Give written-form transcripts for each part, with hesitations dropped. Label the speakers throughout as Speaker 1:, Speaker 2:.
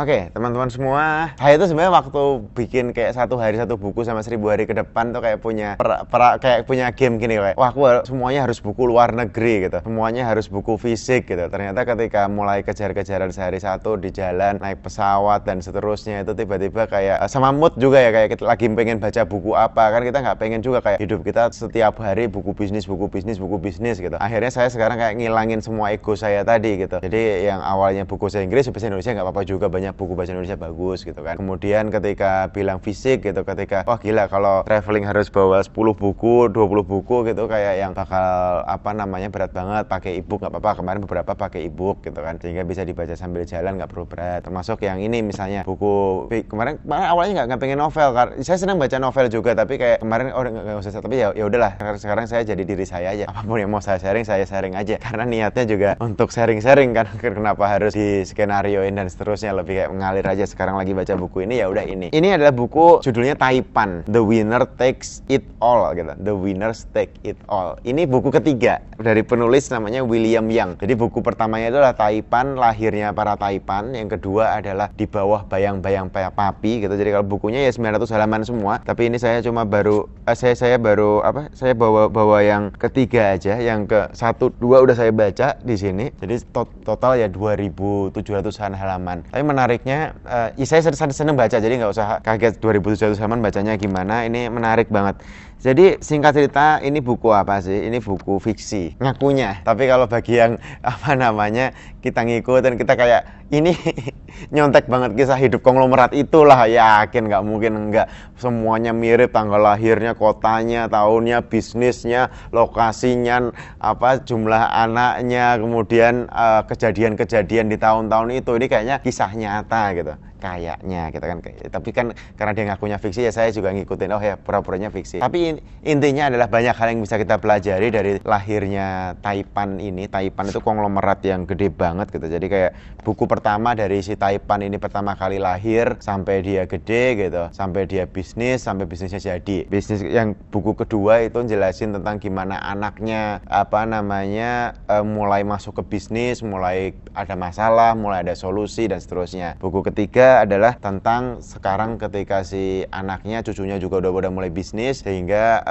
Speaker 1: Oke, teman-teman semua, saya itu sebenarnya waktu bikin kayak 1 hari 1 buku sama 1000 hari ke depan tuh kayak punya kayak punya game gini, kayak wah aku semuanya harus buku luar negeri gitu, semuanya harus buku fisik gitu. Ternyata ketika mulai kejar-kejaran sehari satu di jalan, naik pesawat dan seterusnya, itu tiba-tiba kayak sama mood juga ya, kayak kita lagi pengen baca buku apa, kan kita nggak pengen juga kayak hidup kita setiap hari buku bisnis gitu. Akhirnya saya sekarang kayak ngilangin semua ego saya tadi gitu. Jadi yang awalnya buku bahasa Inggris, bahasa Indonesia nggak apa-apa juga, banyak buku bahasa Indonesia bagus gitu kan. Kemudian ketika bilang fisik gitu, ketika wah gila kalau traveling harus bawa 10 buku, 20 buku gitu, kayak yang bakal berat banget, pakai ebook nggak apa-apa. Kemarin beberapa pakai ebook gitu kan, sehingga bisa dibaca sambil jalan, nggak perlu berat. Termasuk yang ini misalnya buku kemarin awalnya nggak pengen novel, karena saya senang baca novel juga, tapi kayak kemarin nggak usah, tapi ya udahlah, sekarang saya jadi diri saya aja, apapun yang mau saya sharing aja, karena niatnya juga untuk sharing kan. Kenapa harus di skenarioin dan seterusnya, lebih kayak mengalir aja. Sekarang lagi baca buku ini, ya udah ini adalah buku judulnya Taipan, The Winner Takes It All gitu. The Winners Take It All. Ini buku ketiga dari penulis namanya William Yang. Jadi buku pertamanya itu adalah Taipan, lahirnya para Taipan. Yang kedua adalah Di Bawah Bayang-Bayang Papi gitu. Jadi kalau bukunya ya 900 halaman semua, tapi ini saya cuma saya bawa yang ketiga aja, yang ke 1, 2 udah saya baca di sini. Jadi total ya 2700-an halaman. Tapi menariknya, saya seneng baca, jadi nggak usah kaget 2700 halaman bacanya gimana. Ini menarik banget. Jadi singkat cerita, ini buku apa sih? Ini buku fiksi, ngakunya. Tapi kalau bagi yang kita ngikutin, kita kayak ini nyontek banget kisah hidup konglomerat itulah, yakin nggak mungkin enggak. Semuanya mirip, tanggal lahirnya, kotanya, tahunnya, bisnisnya, lokasinya, jumlah anaknya, kemudian kejadian-kejadian di tahun-tahun itu. Ini kayaknya kisah nyata gitu. Kayaknya gitu kan. Tapi kan karena dia ngakunya fiksi, ya saya juga ngikutin, oh ya pura-puranya fiksi. Tapi intinya adalah banyak hal yang bisa kita pelajari dari lahirnya Taipan ini. Taipan itu konglomerat yang gede banget gitu. Jadi kayak buku pertama dari si Taipan ini pertama kali lahir sampai dia gede gitu, sampai dia bisnis, sampai bisnisnya jadi bisnis. Yang buku kedua itu jelasin tentang gimana anaknya mulai masuk ke bisnis, mulai ada masalah, mulai ada solusi dan seterusnya. Buku ketiga adalah tentang sekarang ketika si anaknya, cucunya juga udah mulai bisnis, sehingga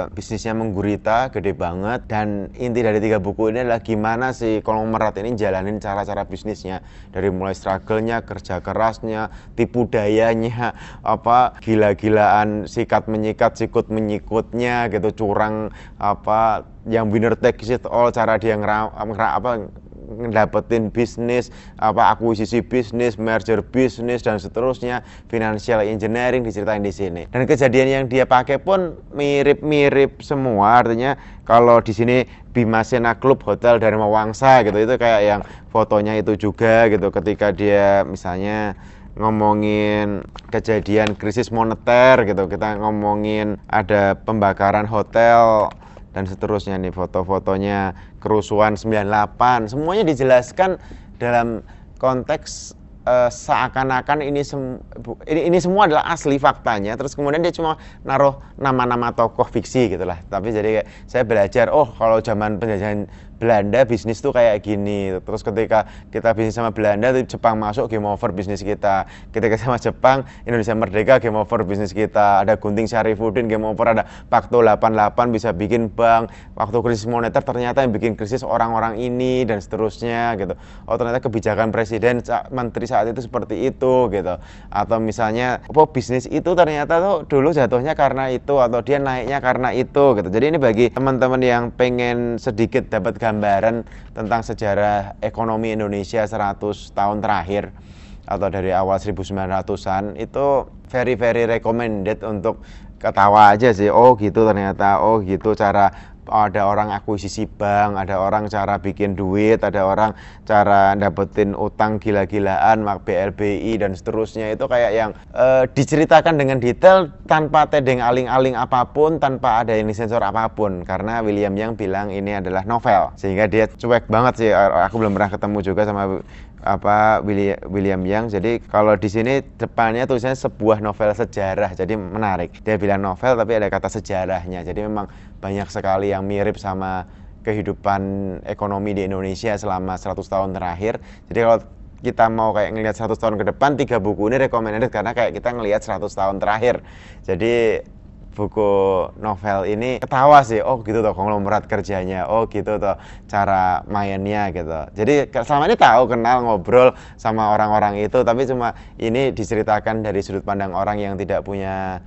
Speaker 1: bisnisnya menggurita gede banget. Dan inti dari 3 buku ini adalah gimana si konglomerat ini jalanin cara-cara bisnisnya, dari mulai struggle-nya, kerja kerasnya, tipu dayanya, gila-gilaan, sikat menyikat, sikut menyikutnya gitu, curang, yang winner takes it all, cara dia ngedapetin bisnis, akuisisi bisnis, merger bisnis dan seterusnya, financial engineering diceritain di sini. Dan kejadian yang dia pakai pun mirip-mirip semua. Artinya kalau di sini Bima Sena Club Hotel Dharma Wangsa gitu, itu kayak yang fotonya itu juga gitu, ketika dia misalnya ngomongin kejadian krisis moneter gitu, kita ngomongin ada pembakaran hotel dan seterusnya nih, foto-fotonya kerusuhan 98, semuanya dijelaskan dalam konteks seakan-akan ini semua adalah asli faktanya. Terus kemudian dia cuma naruh nama-nama tokoh fiksi gitulah. Tapi jadi saya belajar, kalau zaman penjajahan Belanda bisnis tuh kayak gini. Terus ketika kita bisnis sama Belanda, Jepang masuk, game over bisnis kita. Ketika sama Jepang, Indonesia merdeka, game over bisnis kita. Ada Gunting Syarifuddin, game over. Ada Pakto 88 bisa bikin bank. Waktu krisis moneter ternyata yang bikin krisis orang-orang ini dan seterusnya gitu. Ternyata kebijakan presiden, menteri saat itu seperti itu gitu. Atau misalnya bisnis itu ternyata tuh dulu jatuhnya karena itu, atau dia naiknya karena itu gitu. Jadi ini bagi teman-teman yang pengen sedikit dapat gambaran tentang sejarah ekonomi Indonesia 100 tahun terakhir atau dari awal 1900-an, itu very recommended untuk ketawa aja sih. Gitu ternyata, gitu cara. Ada orang akuisisi bank, ada orang cara bikin duit, ada orang cara dapetin utang gila-gilaan, BLBI dan seterusnya. Itu kayak yang diceritakan dengan detail tanpa tedeng aling-aling apapun, tanpa ada yang disensor apapun, karena William Yang bilang ini adalah novel, sehingga dia cuek banget sih. Aku belum pernah ketemu juga sama William Yang. Jadi kalau di sini depannya tulisannya sebuah novel sejarah, jadi menarik. Dia bilang novel tapi ada kata sejarahnya. Jadi memang banyak sekali yang mirip sama kehidupan ekonomi di Indonesia selama 100 tahun terakhir. Jadi kalau kita mau kayak ngelihat 100 tahun ke depan, 3 buku ini recommended karena kayak kita ngelihat 100 tahun terakhir. Jadi buku novel ini ketawa sih, oh gitu toh konglomerat kerjanya, oh gitu toh cara mainnya gitu. Jadi selama ini tahu, kenal, ngobrol sama orang-orang itu, tapi cuma ini diceritakan dari sudut pandang orang yang tidak punya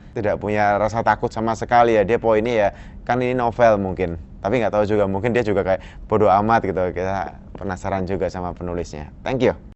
Speaker 1: rasa takut sama sekali ya. Dia poinnya ya, kan ini novel mungkin, tapi nggak tahu juga, mungkin dia juga kayak bodo amat gitu. Kita penasaran juga sama penulisnya. Thank you.